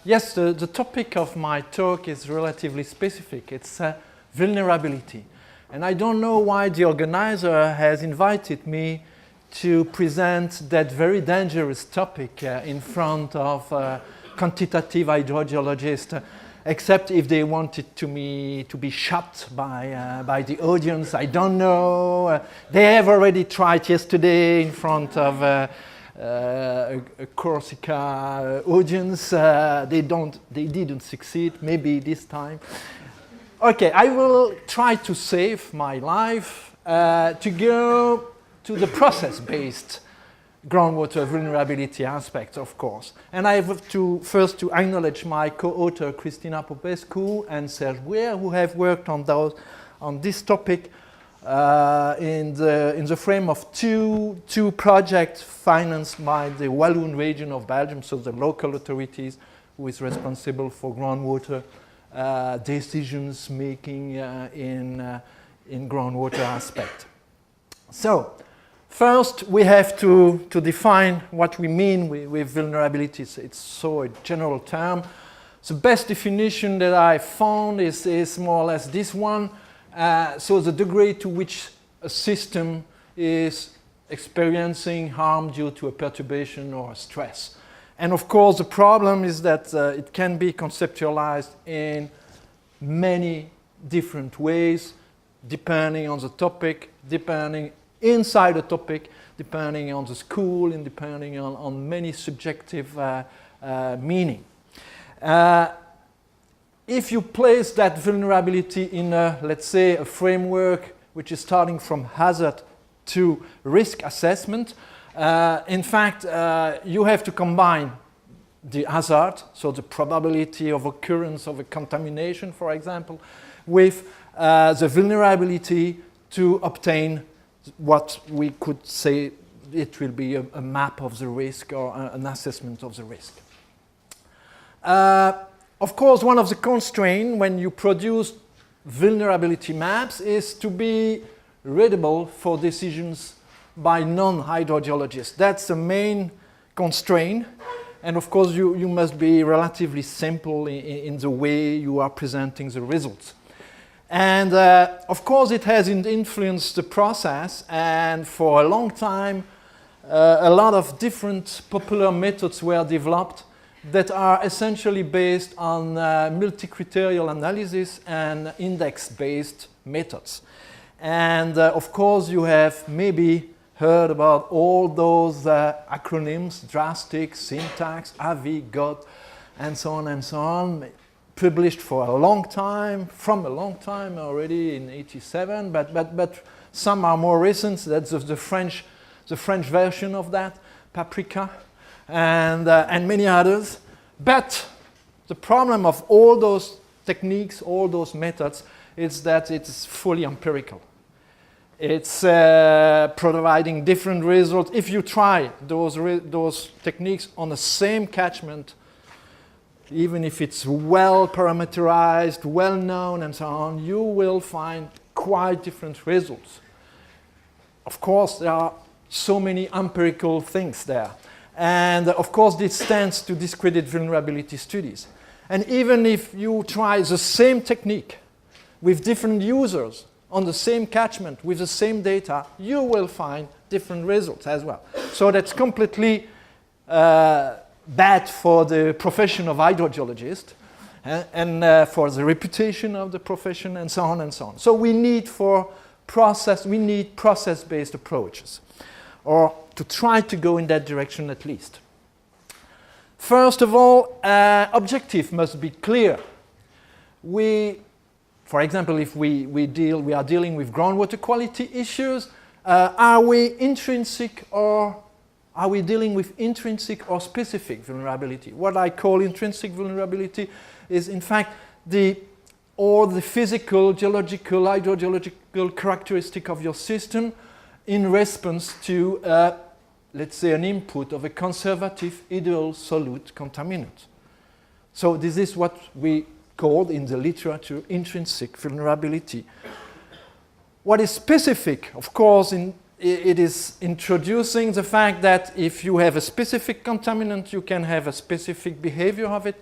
Yes, the topic of my talk is relatively specific. It's vulnerability. And I don't know why the organizer has invited me to present that very dangerous topic in front of quantitative hydrogeologists, except if they wanted me to be shot by the audience. I don't know. They have already tried yesterday in front of a Corsica audience. They didn't succeed. Maybe this time. Okay, I will try to save my life to go to the process-based groundwater vulnerability aspect, of course. And I have to first to acknowledge my co-author Cristina Popescu and Serge Bouyer, who have worked on this topic in the frame of two projects financed by the Walloon region of Belgium, so the local authorities who is responsible for groundwater decisions making in groundwater aspect. So first we have to define what we mean with vulnerability. It's so a general term. The best definition that I found is more or less this one. So the degree to which a system is experiencing harm due to a perturbation or a stress. And of course, the problem is that it can be conceptualized in many different ways, depending on the topic, depending inside the topic, depending on the school, and depending on many subjective meaning. If you place that vulnerability in let's say, a framework which is starting from hazard to risk assessment, in fact, you have to combine the hazard, so the probability of occurrence of a contamination, for example, with the vulnerability to obtain what we could say it will be a map of the risk or an assessment of the risk. Of course, one of the constraints when you produce vulnerability maps is to be readable for decisions by non-hydrogeologists. That's the main constraint. And of course, you must be relatively simple in the way you are presenting the results. And of course, it has influenced the process. And for a long time, a lot of different popular methods were developed that are essentially based on multi-criterial analysis and index-based methods. And of course, you have maybe heard about all those acronyms, drastic, syntax, AVI, GOT, and so on, published for a long time, from a long time already in '87, but some are more recent. That's the French version of that, Paprika, and many others. But the problem of all those techniques, all those methods, is that it's fully empirical. It's providing different results. If you try those techniques on the same catchment, even if it's well parameterized, well known, and so on, you will find quite different results. Of course, there are so many empirical things there. And of course, this tends to discredit vulnerability studies. And even if you try the same technique with different users on the same catchment with the same data, you will find different results as well. So that's completely bad for the profession of hydrogeologist and for the reputation of the profession and so on and so on. So we need process-based approaches, or to try to go in that direction at least. First of all, objective must be clear. For example, if we are dealing with groundwater quality issues, are we dealing with intrinsic or specific vulnerability? What I call intrinsic vulnerability is, in fact, all the physical, geological, hydrogeological characteristic of your system in response to, let's say, an input of a conservative ideal solute contaminant. So this is what we call in the literature intrinsic vulnerability. What is specific, of course, it is introducing the fact that if you have a specific contaminant, you can have a specific behavior of it.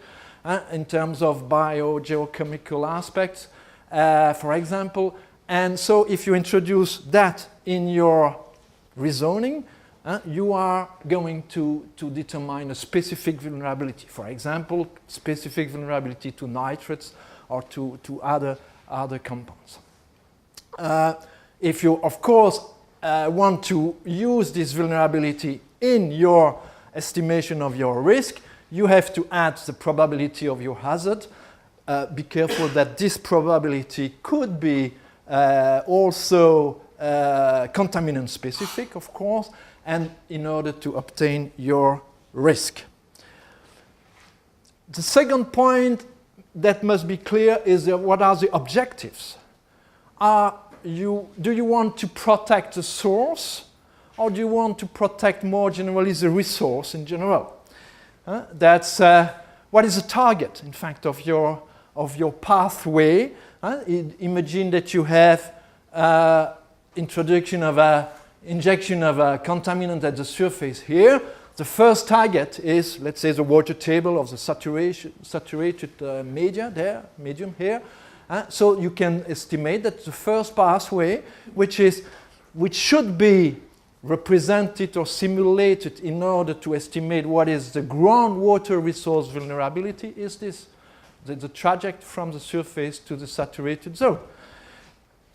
in terms of biogeochemical aspects, for example. And so if you introduce that in your rezoning, you are going to determine a specific vulnerability. For example, specific vulnerability to nitrates or to other compounds. If you, of course, want to use this vulnerability in your estimation of your risk, you have to add the probability of your hazard. Be careful that this probability could be also contaminant specific, of course, and in order to obtain your risk. The second point that must be clear is what are the objectives? Do you want to protect the source, or do you want to protect more generally the resource in general? That's what is the target, in fact, of your pathway. Imagine that you have injection of a contaminant at the surface here. The first target is, let's say, the water table of the saturated medium here. So you can estimate that the first pathway, which should be represented or simulated in order to estimate what is the groundwater resource vulnerability, is this, the trajectory from the surface to the saturated zone.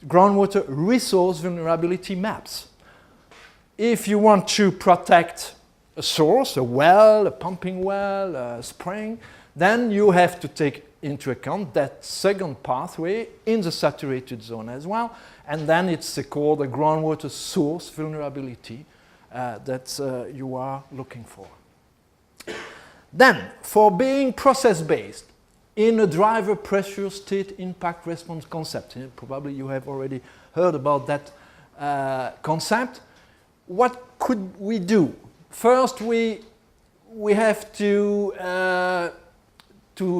Groundwater resource vulnerability maps. If you want to protect a source, a well, a pumping well, a spring, then you have to take into account that second pathway in the saturated zone as well, and then it's called a groundwater source vulnerability that you are looking for. Then, for being process-based, in a driver pressure state impact response concept, probably you have already heard about that concept, what could we do? First, we have to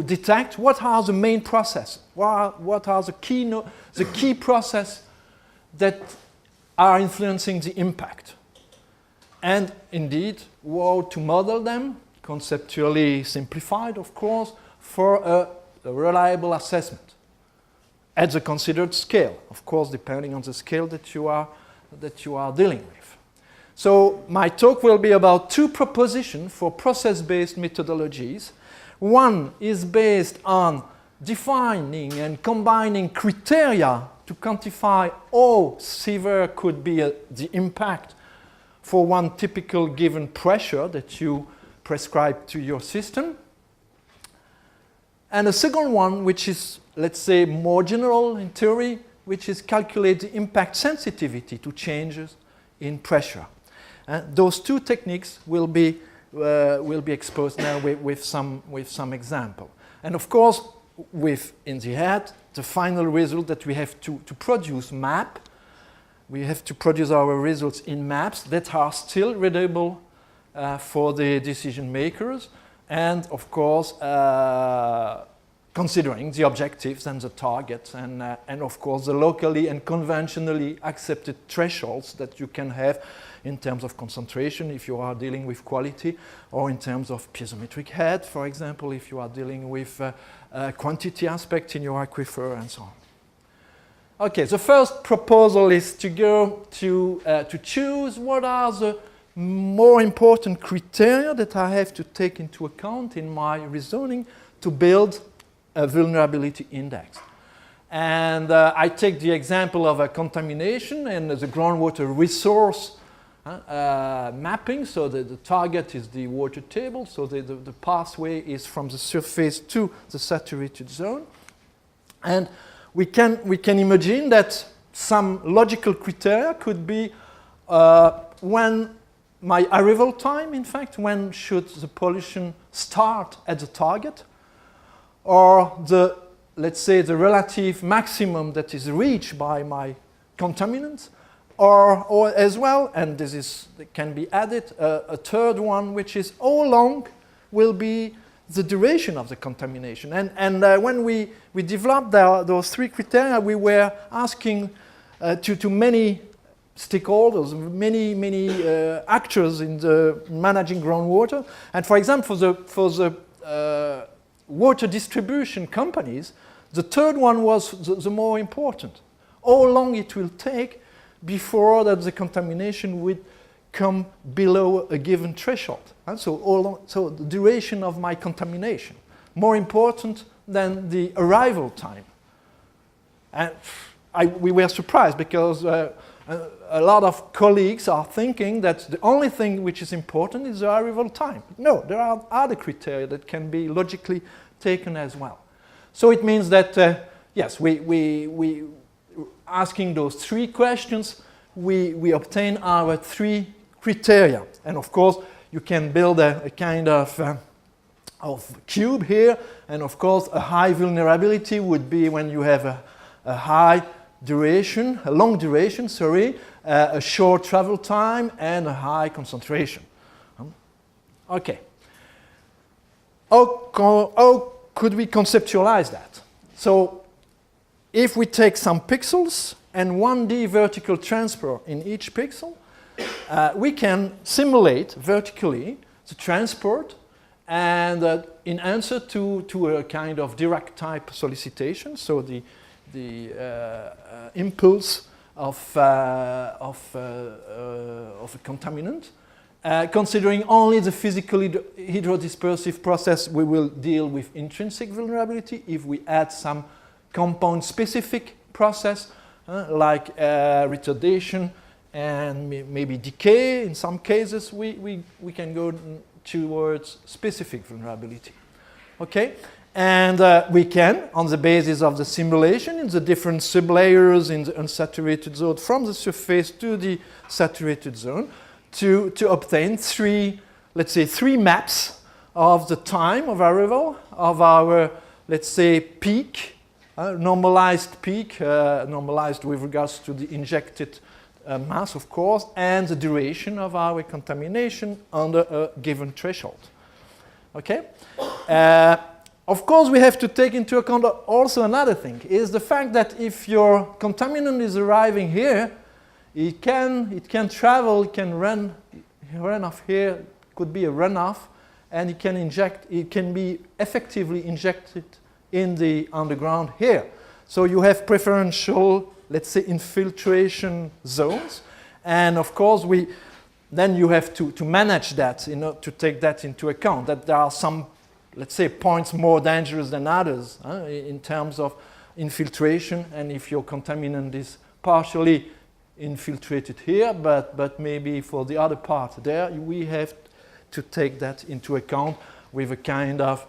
detect what are the main processes, what are the key processes that are influencing the impact. And indeed, to model them, conceptually simplified, of course, for a reliable assessment at the considered scale, of course, depending on the scale that you are dealing with. So my talk will be about two propositions for process-based methodologies. One is based on defining and combining criteria to quantify how severe could be the impact for one typical given pressure that you prescribe to your system. And a second one, which is, let's say, more general in theory, which is calculate the impact sensitivity to changes in pressure. Those two techniques will be exposed now with some example. And of course, in the head, the final result that we have to produce map. We have to produce our results in maps that are still readable for the decision makers, and of course, considering the objectives and the targets, and of course the locally and conventionally accepted thresholds that you can have in terms of concentration if you are dealing with quality, or in terms of piezometric head, for example, if you are dealing with quantity aspect in your aquifer and so on. Okay, the first proposal is to go to choose what are the more important criteria that I have to take into account in my rezoning to build a vulnerability index. And I take the example of a contamination and the groundwater resource mapping. So the target is the water table, so the pathway is from the surface to the saturated zone. And we can imagine that some logical criteria could be when my arrival time, in fact, when should the pollution start at the target, or let's say the relative maximum that is reached by my contaminants, or as well, and can be added, a third one, which is how long will be the duration of the contamination. And when we developed those three criteria, we were asking to many stakeholders, many actors in the managing groundwater. And for example, for the water distribution companies, the third one was the more important. How long it will take before that the contamination would come below a given threshold. And so the duration of my contamination, more important than the arrival time. And we were surprised because a lot of colleagues are thinking that the only thing which is important is the arrival time. No, there are other criteria that can be logically taken as well. So it means that, yes, we asking those three questions, we obtain our three criteria. And of course, you can build a kind of cube here. And of course, a high vulnerability would be when you have a high duration, a long duration, sorry, a short travel time, and a high concentration. Okay. How could we conceptualize that? So, if we take some pixels and 1D vertical transport in each pixel, we can simulate vertically the transport and in answer to a kind of Dirac type solicitation, so the impulse of a contaminant. Considering only the physically hydrodispersive process, we will deal with intrinsic vulnerability. If we add some compound-specific process, like retardation and maybe decay, in some cases, we can go towards specific vulnerability. Okay? And we can, on the basis of the simulation, in the different sublayers in the unsaturated zone, from the surface to the saturated zone, to obtain three maps of the time of arrival of our, let's say, peak, normalized peak, normalized with regards to the injected mass, of course, and the duration of our contamination under a given threshold. Okay? Of course, we have to take into account also another thing, is the fact that if your contaminant is arriving here, it can travel, it can run off here, could be a runoff, and it can be effectively injected in the underground here. So you have preferential, let's say, infiltration zones, and of course then you have to manage that, to take that into account, that there are some, let's say, points more dangerous than others in terms of infiltration, and if your contaminant is partially infiltrated here, but maybe for the other part there, we have to take that into account with a kind of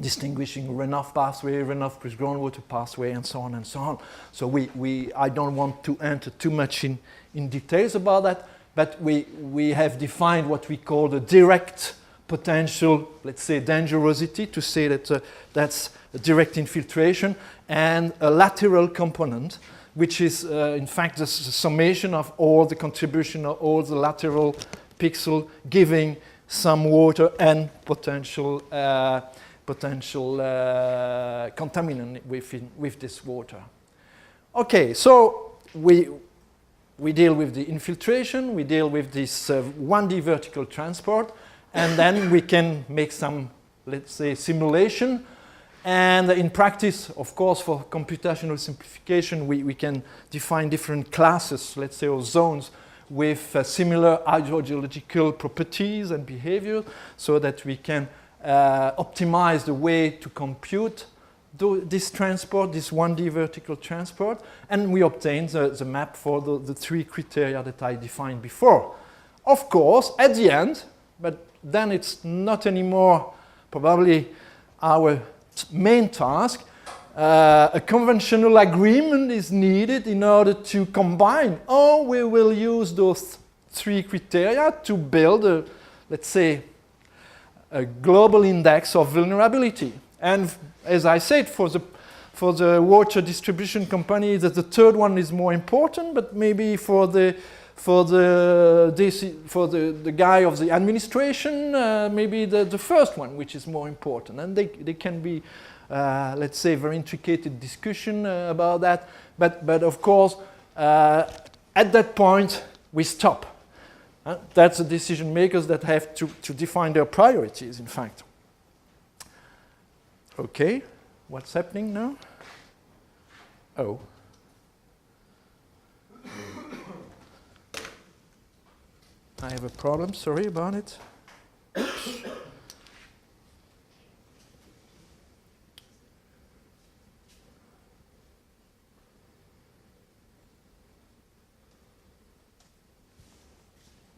distinguishing runoff pathway, runoff plus groundwater pathway, and so on and so on. So I don't want to enter too much in details about that, but we have defined what we call the direct potential, let's say, dangerosity, to say that that's a direct infiltration, and a lateral component, which is in fact the summation of all the contribution of all the lateral pixel, giving some water and potential contaminant with this water. Okay, so we deal with the infiltration, we deal with this 1D vertical transport, and then we can make some, let's say, simulation. And in practice, of course, for computational simplification, we can define different classes, let's say, or zones with similar hydrogeological properties and behavior, so that we can optimize the way to compute this transport, this 1D vertical transport, and we obtain the map for the three criteria that I defined before. Of course, at the end, but then it's not anymore probably our main task, a conventional agreement is needed in order to combine, or we will use those three criteria to build let's say, a global index of vulnerability. And as I said, for the water distribution company, that the third one is more important, but maybe for the guy of the administration, maybe the first one, which is more important. And they can be, let's say, very intricate discussion about that. But of course, at that point, we stop. That's the decision makers that have to define their priorities, in fact. Okay, what's happening now? Oh. I have a problem, sorry about it. Oops.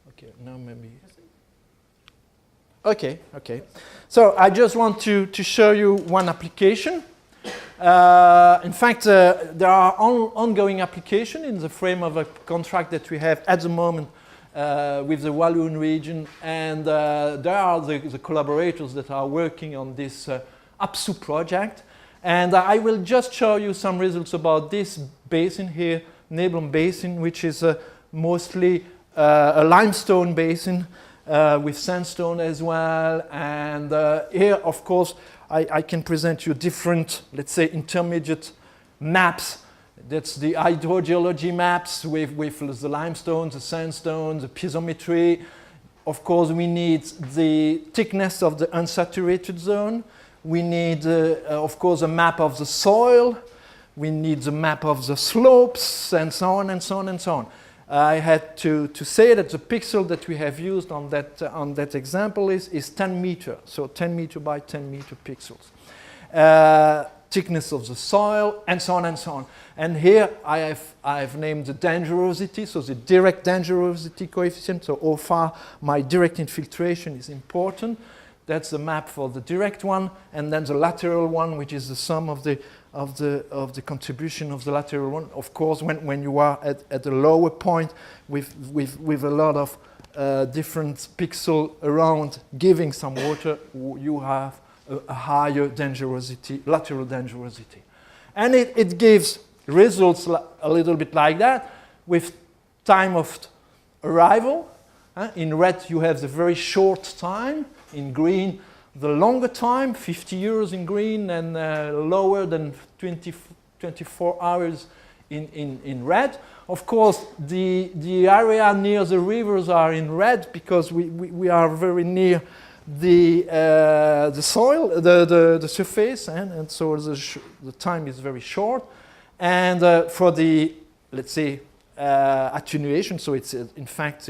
Okay, now maybe. Okay. So I just want to show you one application. In fact, there are ongoing applications in the frame of a contract that we have at the moment with the Walloon region, and there are the collaborators that are working on this APSU project. And I will just show you some results about this basin here, Neblon Basin, which is mostly a limestone basin with sandstone as well. And here, of course, I can present you different, let's say, intermediate maps. That's the hydrogeology maps with the limestone, the sandstone, the piezometry. Of course, we need the thickness of the unsaturated zone. We need, of course, a map of the soil. We need the map of the slopes, and so on, and so on, and so on. I had to say that the pixel that we have used on that example is 10 meter, so 10 meter by 10 meter pixels. Thickness of the soil, and so on and so on. And here I have named the dangerosity, so the direct dangerosity coefficient, so how far my direct infiltration is important. That's the map for the direct one, and then the lateral one, which is the sum of the contribution of the lateral one. Of course, when you are at a lower point with a lot of different pixels around giving some water, you have a higher dangerosity, lateral dangerosity. And it gives results a little bit like that with time of arrival. In red, you have the very short time. In green, the longer time, 50 years in green, and lower than 24 hours in red. Of course, the area near the rivers are in red because we are very near the soil, the surface, and so the time is very short. And for the, let's say, attenuation, so it's in fact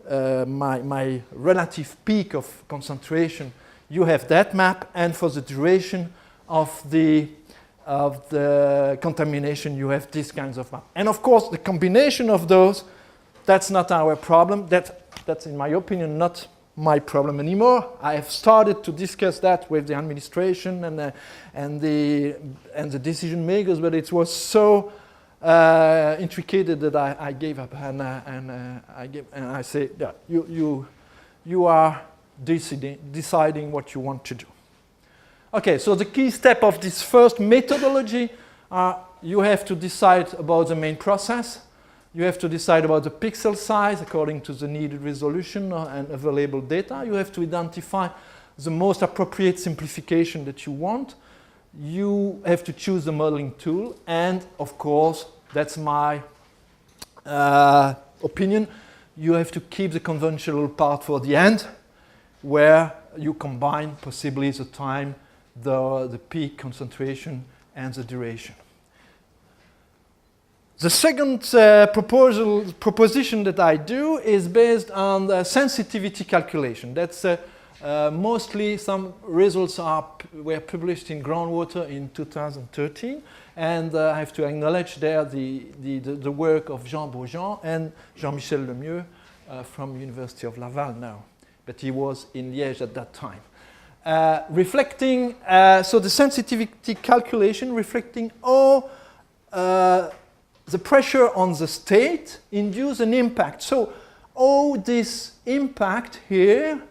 my relative peak of concentration, you have that map, and for the duration of the contamination, you have these kinds of maps. And of course, the combination of those, that's not our problem. That's, in my opinion, not my problem anymore. I have started to discuss that with the administration and the decision makers, but it was so intricate that I gave up, and I say, yeah, you are deciding what you want to do. Okay, so the key step of this first methodology, you have to decide about the main process. You have to decide about the pixel size according to the needed resolution and available data. You have to identify the most appropriate simplification that you want. You have to choose the modeling tool, and of course, that's my opinion, you have to keep the conventional part for the end, where you combine possibly the time, the peak concentration, and the duration. The second proposition that I do is based on the sensitivity calculation. That's mostly some results were published in Groundwater in 2013, and I have to acknowledge there the work of Jean Beaujean and Jean-Michel Lemieux from University of Laval now, but he was in Liège at that time. Reflecting, so the sensitivity calculation reflecting all the pressure on the state induce an impact. So all this impact here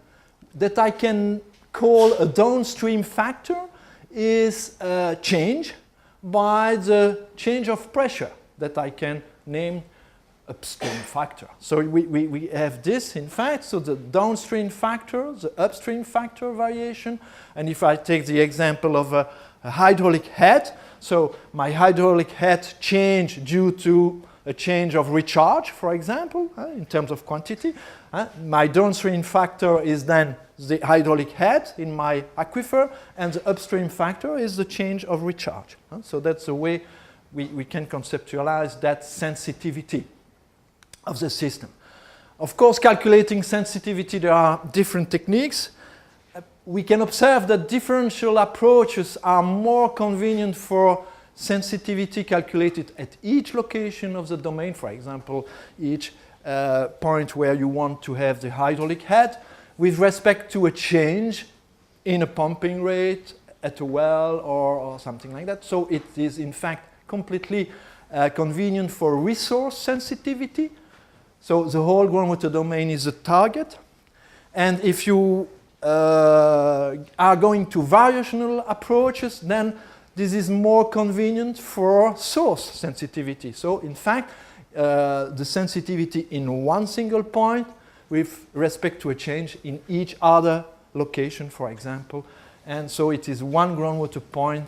that I can call a downstream factor is changed by the change of pressure that I can name upstream factor. So we have this, in fact, so the downstream factor, the upstream factor variation. And if I take the example of a hydraulic head, so my hydraulic head change due to a change of recharge, for example, in terms of quantity. My downstream factor is then the hydraulic head in my aquifer, and the upstream factor is the change of recharge. So that's the way we can conceptualize that sensitivity of the system. Of course, calculating sensitivity, there are different techniques. We can observe that differential approaches are more convenient for sensitivity calculated at each location of the domain. For example, each point where you want to have the hydraulic head with respect to a change in a pumping rate at a well or something like that. So it is in fact completely convenient for resource sensitivity. So the whole groundwater domain is a target. And if you are going to variational approaches, then this is more convenient for source sensitivity. So in fact, the sensitivity in one single point with respect to a change in each other location, for example. And so it is one groundwater point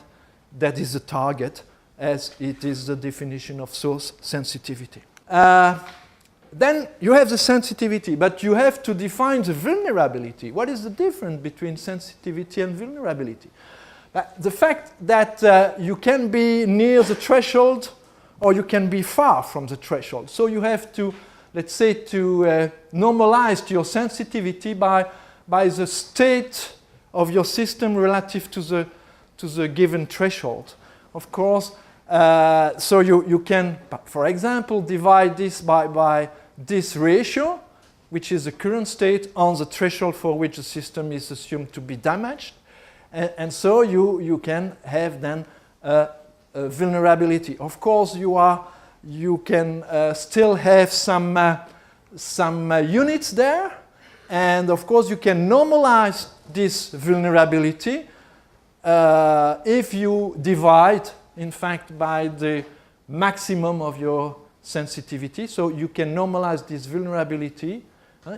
that is the target, as it is the definition of source sensitivity. Then you have the sensitivity, but you have to define the vulnerability. What is the difference between sensitivity and vulnerability? The fact that you can be near the threshold or you can be far from the threshold. So you have to, let's say, to normalize your sensitivity by the state of your system relative to the given threshold. Of course, so you can, for example, divide this by this ratio, which is the current state on the threshold for which the system is assumed to be damaged. And so you can have then a vulnerability. Of course, you can still have some units there, and of course you can normalize this vulnerability if you divide, in fact, by the maximum of your sensitivity. So you can normalize this vulnerability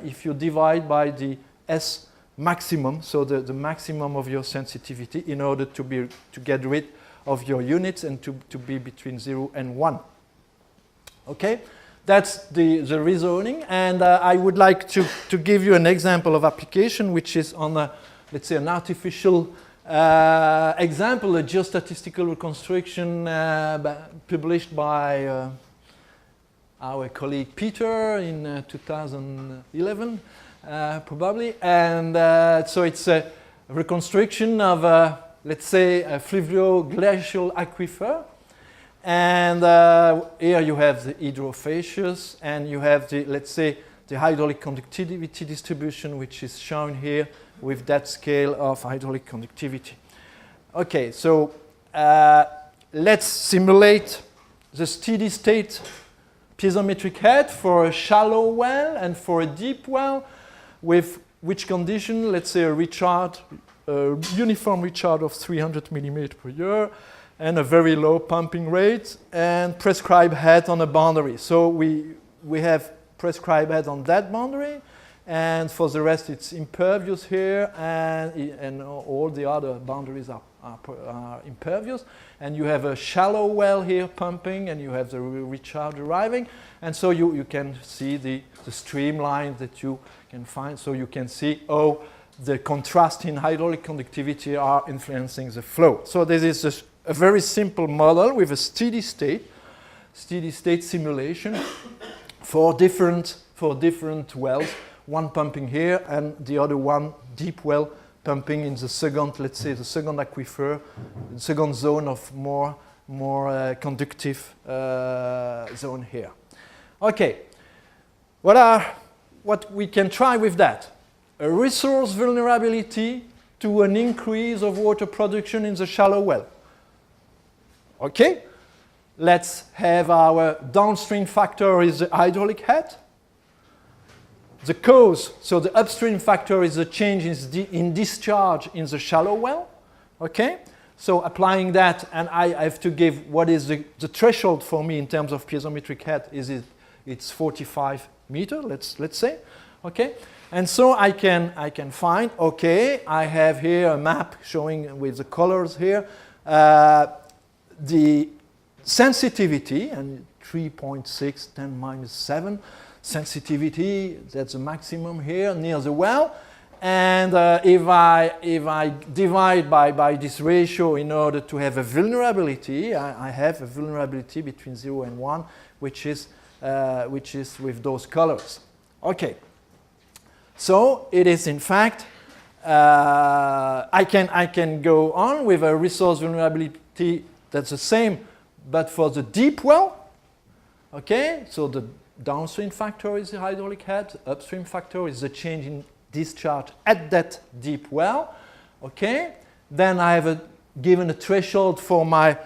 if you divide by the S maximum, so the maximum of your sensitivity, in order to get rid of your units and to be between 0 and 1. Okay, that's the reasoning, and I would like to give you an example of application, which is on let's say an artificial example, a geostatistical reconstruction published by our colleague Peter in 2011. Probably, and so it's a reconstruction of, let's say, a fluvio-glacial aquifer, and here you have the hydrophaseous, and you have the, let's say, the hydraulic conductivity distribution, which is shown here with that scale of hydraulic conductivity. Okay, so let's simulate the steady state piezometric head for a shallow well and for a deep well, with which condition, let's say a uniform recharge of 300 millimeters per year and a very low pumping rate and prescribed head on a boundary. So we have prescribed head on that boundary, and for the rest it's impervious here, and all the other boundaries are impervious. And you have a shallow well here pumping, and you have the recharge arriving, and so you can see the streamline that you can find. So you can see how the contrast in hydraulic conductivity are influencing the flow. So this is just a very simple model with a steady state simulation for different wells, one pumping here and the other one deep well pumping in the second, let's say, the second aquifer, the second zone of more conductive zone here. Okay, what we can try with that? A resource vulnerability to an increase of water production in the shallow well. Okay, let's have our downstream factor is the hydraulic head. The cause, so the upstream factor is the change in discharge in the shallow well. Okay, so applying that, and I have to give what is the threshold for me in terms of piezometric head. It's 45 meters, let's say. Okay, and so I can find, okay, I have here a map showing with the colors here the sensitivity, and 3.6, 10 minus 7. Sensitivity, that's the maximum here near the well. And if I divide by this ratio in order to have a vulnerability, I have a vulnerability between 0 and 1, which is with those colors. Okay. So it is in fact, I can go on with a resource vulnerability that's the same, but for the deep well. Okay, so the downstream factor is the hydraulic head, the upstream factor is the change in discharge at that deep well. Okay, then I have given a threshold for my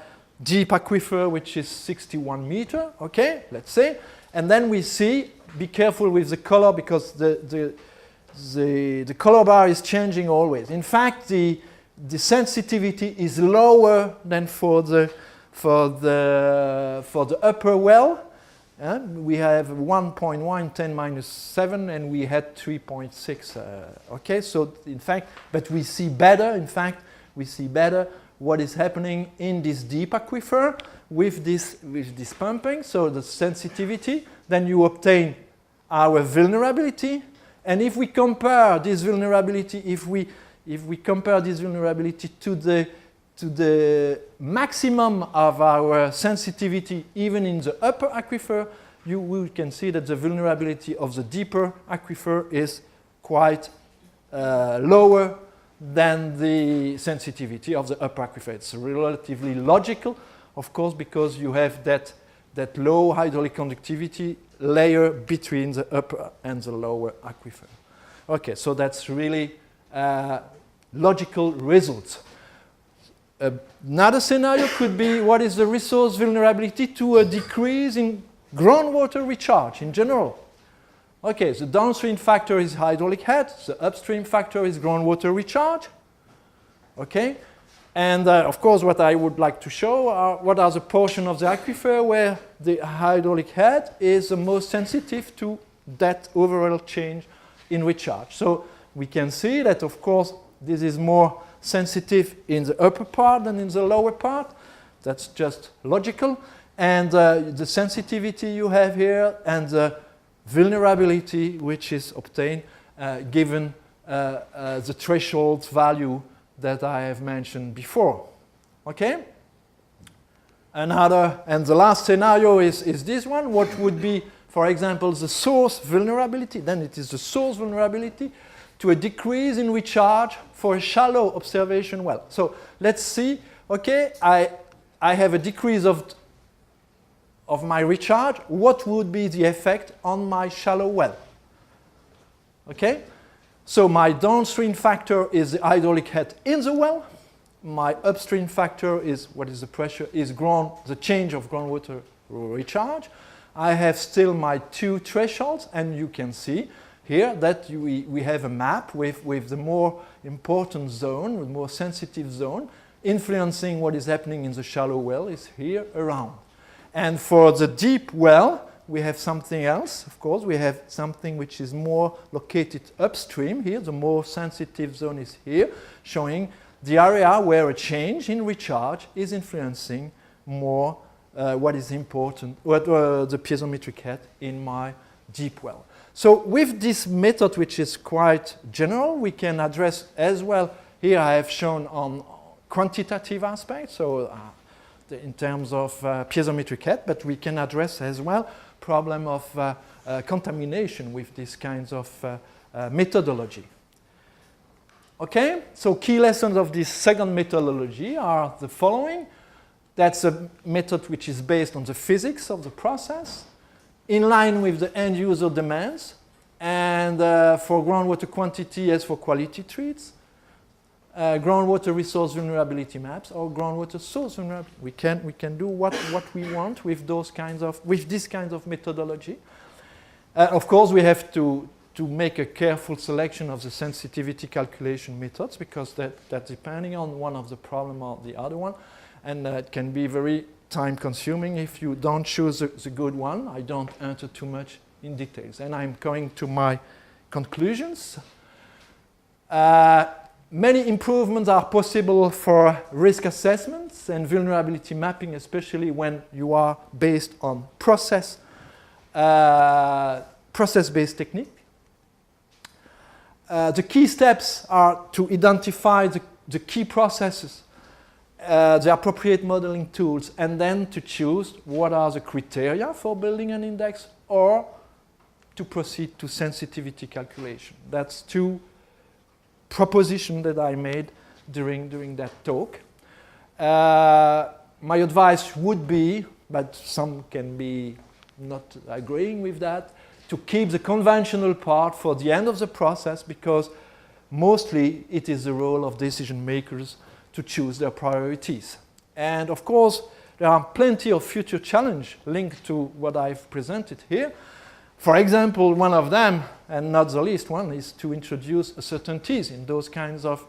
deep aquifer, which is 61 meter. Okay, let's say, and then we see. Be careful with the color because the color bar is changing always. In fact, the sensitivity is lower than for the upper well. We have 1.1 10 minus 7 and we had 3.6. Okay, so in fact, but we see better. In fact, we see better what is happening in this deep aquifer with this pumping. So the sensitivity, then you obtain our vulnerability. And if we compare this vulnerability, if we compare this vulnerability to the maximum of our sensitivity, even in the upper aquifer, we can see that the vulnerability of the deeper aquifer is quite lower than the sensitivity of the upper aquifer. It's relatively logical, of course, because you have that low hydraulic conductivity layer between the upper and the lower aquifer. Okay, so that's really logical result. Another scenario could be what is the resource vulnerability to a decrease in groundwater recharge in general. Okay, the downstream factor is hydraulic head, the upstream factor is groundwater recharge. Okay, and of course what I would like to show are what are the portion of the aquifer where the hydraulic head is the most sensitive to that overall change in recharge. So we can see that of course this is more sensitive in the upper part than in the lower part. That's just logical. And the sensitivity you have here and the vulnerability which is obtained given the threshold value that I have mentioned before. Okay? And the last scenario is this one. What would be, for example, the source vulnerability? Then it is the source vulnerability to a decrease in recharge for a shallow observation well. So let's see. Okay, I have a decrease of my recharge. What would be the effect on my shallow well? Okay, so my downstream factor is the hydraulic head in the well. My upstream factor is what is the pressure, is the change of groundwater recharge. I have still my two thresholds, and you can see here that we have a map with the more important zone, the more sensitive zone, influencing what is happening in the shallow well is here around. And for the deep well, we have something else. Of course, we have something which is more located upstream here. The more sensitive zone is here, showing the area where a change in recharge is influencing more what is important, the piezometric head in my deep well. So with this method, which is quite general, we can address as well. Here I have shown on quantitative aspects, so in terms of piezometric head, but we can address as well problem of contamination with these kinds of methodology. Okay, so key lessons of this second methodology are the following. That's a method which is based on the physics of the process, in line with the end user demands, and for groundwater quantity as for quality treats, groundwater resource vulnerability maps or groundwater source vulnerability. We can do what we want with this kind of methodology. Of course, we have to make a careful selection of the sensitivity calculation methods, because that's depending on one of the problem or the other one, and it can be very time consuming if you don't choose the good one. I don't enter too much in details, and I'm going to my conclusions. Many improvements are possible for risk assessments and vulnerability mapping, especially when you are based on process-based technique. The key steps are to identify the key processes, the appropriate modeling tools, and then to choose what are the criteria for building an index, or to proceed to sensitivity calculation. That's two propositions that I made during that talk. My advice would be, but some can be not agreeing with that, to keep the conventional part for the end of the process, because mostly it is the role of decision makers to choose their priorities. And of course, there are plenty of future challenges linked to what I've presented here. For example, one of them, and not the least one, is to introduce uncertainties in those kinds of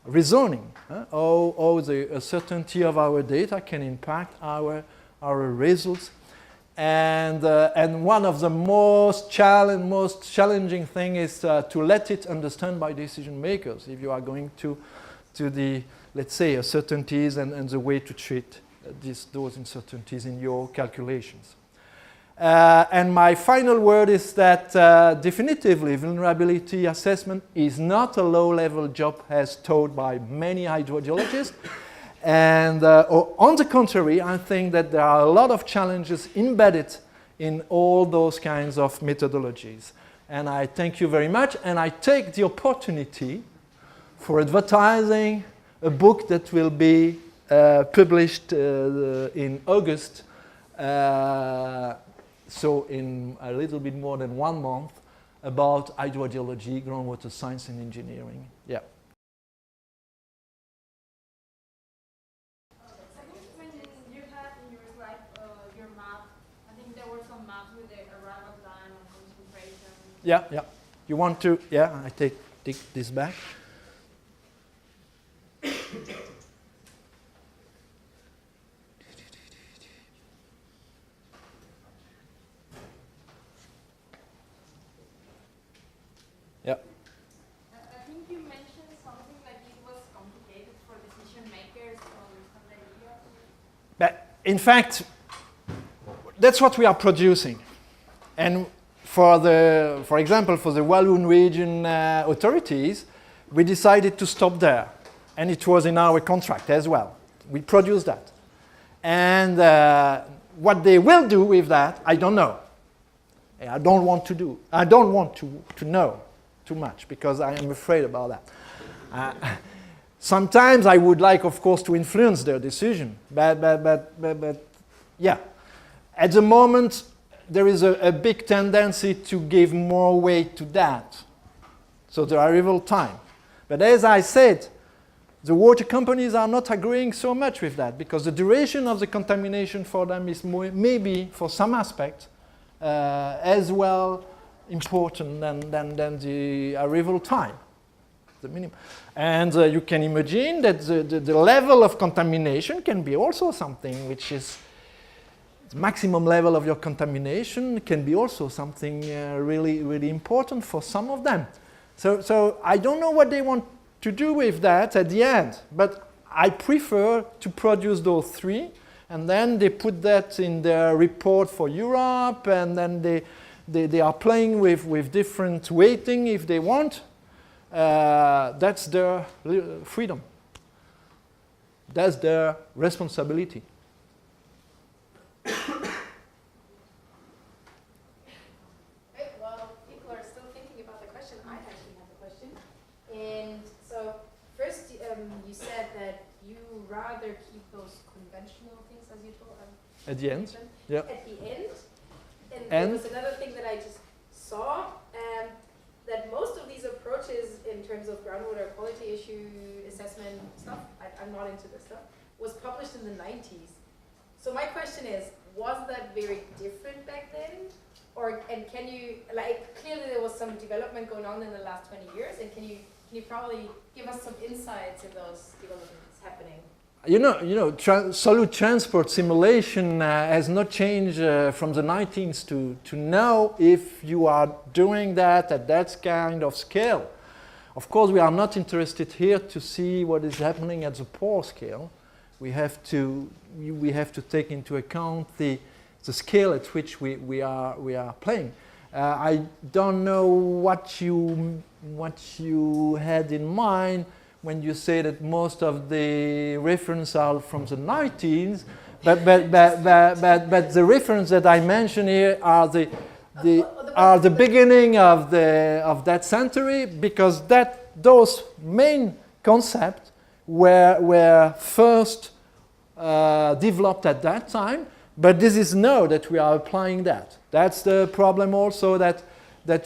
reasoning. How the uncertainty of our data can impact our results. And one of the most challenging things is to let it understand by decision makers if you are going to the, let's say, uncertainties and the way to treat those uncertainties in your calculations. And my final word is that definitively vulnerability assessment is not a low-level job as taught by many hydrogeologists. And on the contrary, I think that there are a lot of challenges embedded in all those kinds of methodologies. And I thank you very much. And I take the opportunity for advertising a book that will be published in August. So in a little bit more than 1 month, about hydrogeology, groundwater science and engineering. Yeah. Yeah, yeah. You want to, yeah, I take this back. Yeah. I think you mentioned something like it was complicated for decision makers to understand the idea. But in fact, that's what we are producing. And for example, for the Walloon region authorities, we decided to stop there. And it was in our contract as well. We produced that. And what they will do with that, I don't know. I don't want to know too much, because I am afraid about that. Sometimes I would like, of course, to influence their decision. But yeah. At the moment, there is a big tendency to give more weight to that. So the arrival time. But as I said, the water companies are not agreeing so much with that, because the duration of the contamination for them is maybe, for some aspects, as well important than the arrival time, the minimum. And you can imagine that the level of contamination can be also something which is the maximum level of your contamination can be also something really, really important for some of them. So I don't know what they want to do with that at the end, but I prefer to produce those three, and then they put that in their report for Europe, and then they are playing with different weighting if they want. That's their freedom. That's their responsibility. Well, people are still thinking about the question. I actually have a question. And so, first, you said that you rather keep those conventional things, as you told at the end. Yeah. At the end. And there was another thing that I just saw, that most of these approaches in terms of groundwater quality issue assessment stuff, I'm not into this stuff, was published in the 90s. So my question is, was that very different back then? And can you, like, clearly there was some development going on in the last 20 years, and can you probably give us some insights in those developments happening? Solute transport simulation has not changed from the 19th to now if you are doing that at that kind of scale. Of course, we are not interested here to see what is happening at the pore scale. We have to take into account the scale at which we are playing. I don't know what you had in mind when you say that most of the references are from the 19s, but the reference that I mentioned here are the beginning of that century, because those main concepts were first developed at that time. But this is now that we are applying that. That's the problem also that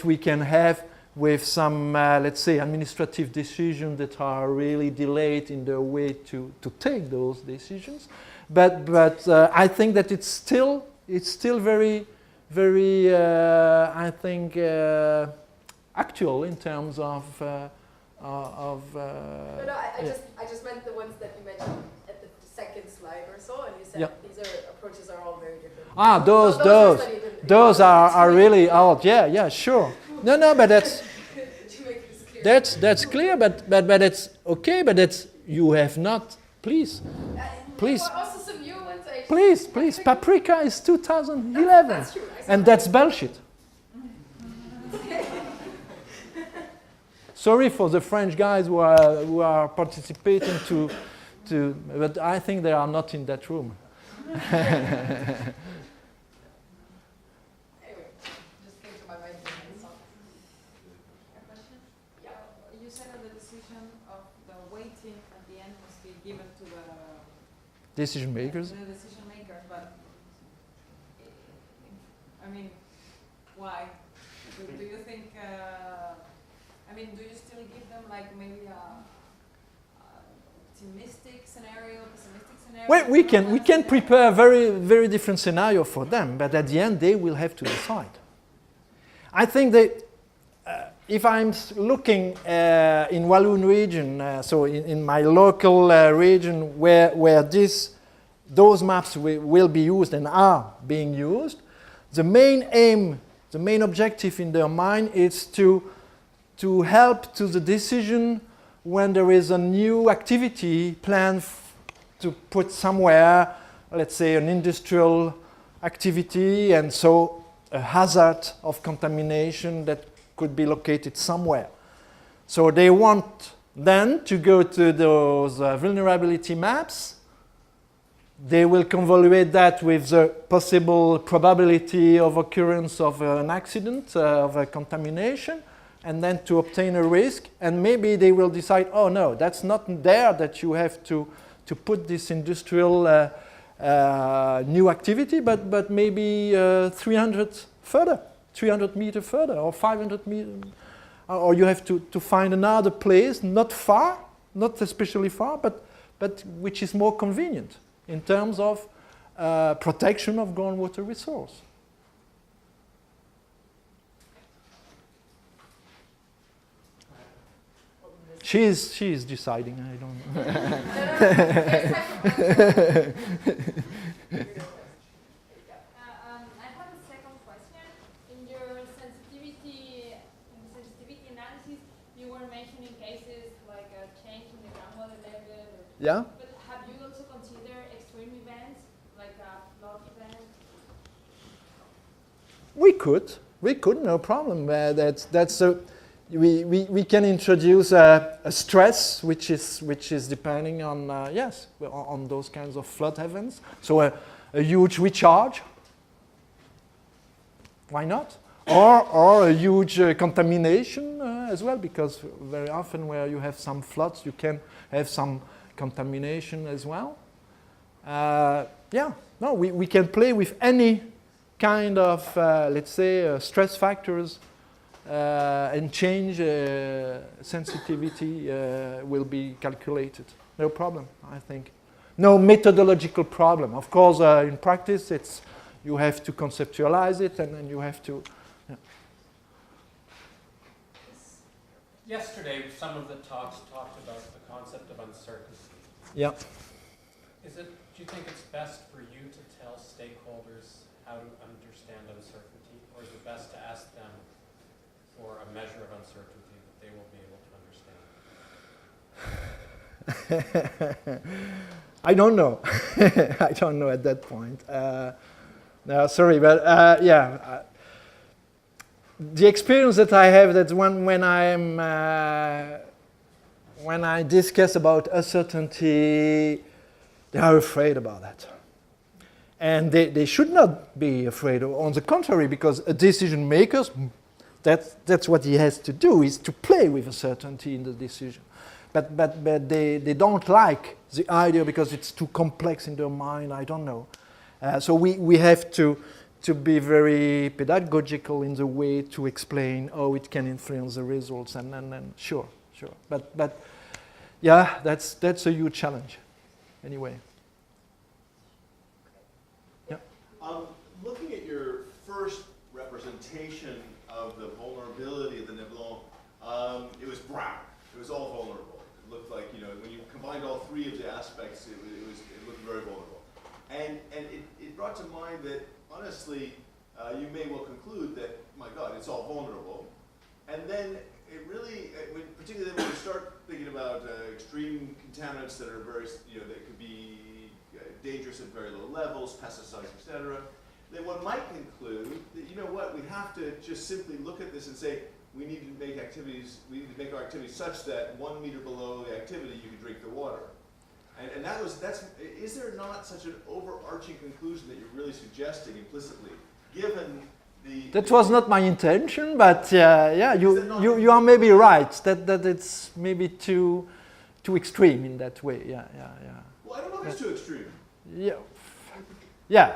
we can have with some, let's say, administrative decisions that are really delayed in the way to take those decisions. But I think that it's still very, very, I think, actual in terms of. No, I just meant the ones that you mentioned at the second slide or so, and you said these approaches are all very different. Ah, those are really old. Yeah, sure. No, but that's clear. But it's okay. But it's you have not. Please. There were also some new ones. Please. Paprika is 2011, that's true. and that's bullshit. Sorry for the French guys who are participating to, but I think they are not in that room. Anyway, just came to my mind. A question? Yeah. You said that the decision of the weighting at the end must be given to the decision makers. But I mean, why? Do you think? Do you still give them like maybe a optimistic scenario, pessimistic scenario? Well, we can prepare a very, very different scenario for them, but at the end they will have to decide. I think that if I'm looking in Walloon region, so in my local region where those maps will be used and are being used, the main aim, the main objective in their mind is to help to the decision when there is a new activity planned to put somewhere, let's say an industrial activity, and so a hazard of contamination that could be located somewhere. So they want then to go to those vulnerability maps. They will convolute that with the possible probability of occurrence of an accident, of a contamination, and then to obtain a risk, and maybe they will decide, oh no, that's not there that you have to put this industrial new activity, but maybe 300 meters further, or 500 meters, or you have to find another place, not far, not especially far, but which is more convenient in terms of protection of groundwater resource. She is deciding. I don't know. I have a second question. In your sensitivity analysis, you were mentioning cases like a change in the groundwater level. Yeah. But have you also considered extreme events like a flood event? We could, no problem. We can introduce a stress which is depending on on those kinds of flood events. So a huge recharge. Why not? Or a huge contamination as well, because very often where you have some floods, you can have some contamination as well. We can play with any kind of let's say stress factors. And change sensitivity will be calculated. No problem, I think. No methodological problem. Of course, in practice, you have to conceptualize it, and then you have to. Yeah. Yesterday, some of the talks talked about the concept of uncertainty. Yeah. Do you think it's best for you to tell stakeholders how to understand uncertainty, or is it best to ask them for a measure of uncertainty that they will be able to understand? I don't know. I don't know at that point. No, sorry, but yeah. The experience that I have, that when I discuss about uncertainty, they are afraid about that. And they should not be afraid. On the contrary, because a decision maker, that's what he has to do, is to play with uncertainty in the decision. But they don't like the idea because it's too complex in their mind, I don't know. So we have to be very pedagogical in the way to explain how it can influence the results, and sure. But yeah, that's a huge challenge. Anyway. Yeah. Looking at your first representation of the vulnerability of the Neblon, it was brown. It was all vulnerable. It looked like, you know, when you combined all three of the aspects, it looked very vulnerable. And it brought to mind that, honestly, you may well conclude that, my God, it's all vulnerable. And then it really, particularly when you start thinking about extreme contaminants that are very, you know, that could be dangerous at very low levels, pesticides, etc., then one might conclude that, you know what, we have to just simply look at this and say, we need to make our activities such that 1 meter below the activity you can drink the water. And is there not such an overarching conclusion that you're really suggesting implicitly, given the... That was not my intention, but yeah, you are maybe right, that it's maybe too extreme in that way, yeah. Well, I don't know if it's too extreme. Yeah,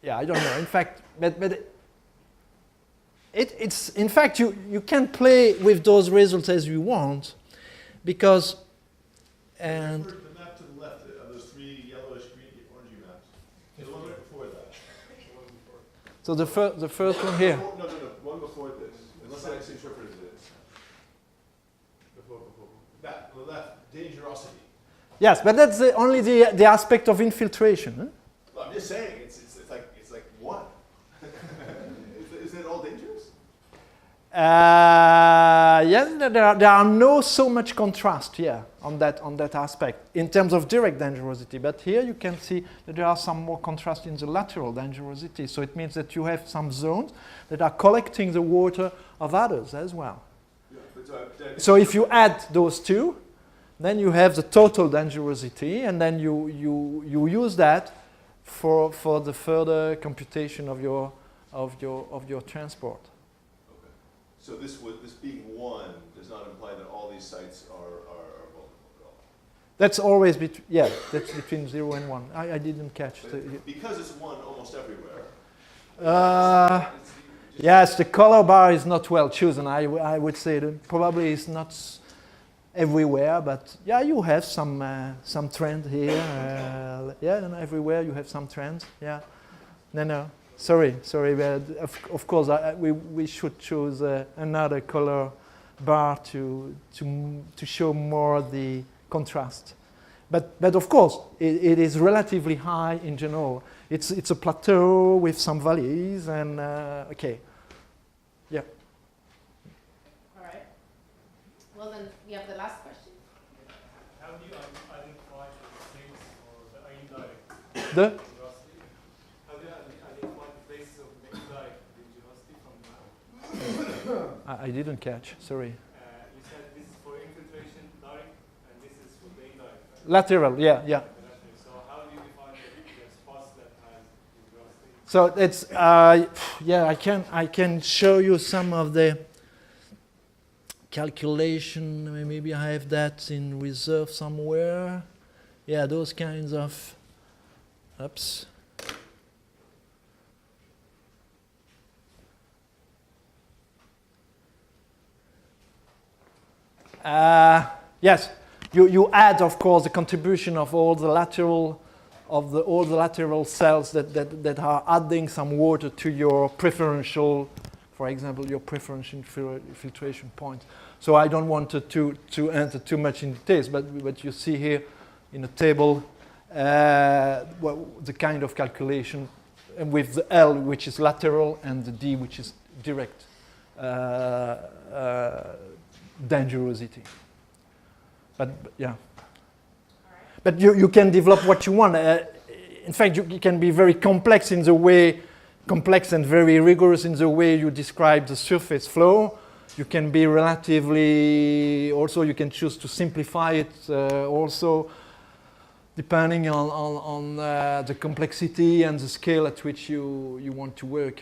I don't know, in fact, but it's in fact, you can play with those results as you want, because... And the map to the left of those three yellowish, green, orangey maps. The one right before that. So the first one here. No, one before this. Unless I misinterpreted it. Before. That, the left, dangerosity. Yes, but that's only the aspect of infiltration. Huh? Well, I'm just saying, it's like one. Is it all dangerous? Yes, there are no so much contrast here on that aspect in terms of direct dangerosity. But here you can see that there are some more contrast in the lateral dangerosity. So it means that you have some zones that are collecting the water of others as well. Yeah, but, so if you add those two, then you have the total dangerosity, and then you use that for the further computation of your transport. So this being one does not imply that all these sites are vulnerable at all. That's always that's between 0 and 1. I didn't catch. Because it's one almost everywhere. Yes, the color bar is not well chosen. I would say that probably it's not everywhere, but yeah, you have some trend here. And everywhere you have some trends. Yeah. No. Sorry, but of course we should choose another color bar to show more the contrast. But of course it is relatively high in general. It's a plateau with some valleys, and okay, yeah. All right. Well, then we have the last question. How do you identify the things or the indirect? The I didn't catch, sorry. You said this is for infiltration direct, and this is for the indirect, right? Lateral, yeah. So how do you define the spots that has viscosity? So it's, I can show you some of the calculation. Maybe I have that in reserve somewhere. Yeah, those kinds of, oops. Yes, you add, of course, the contribution of all the lateral cells that are adding some water to your preferential, for example, your preferential filtration point. So I don't want to enter too much in details, but you see here in the table the kind of calculation, and with the L, which is lateral, and the D, which is direct dangerosity. But yeah. But you can develop what you want. In fact, you can be very complex in the way, complex and very rigorous in the way you describe the surface flow. You can be relatively, also you can choose to simplify it also, depending on the complexity and the scale at which you want to work.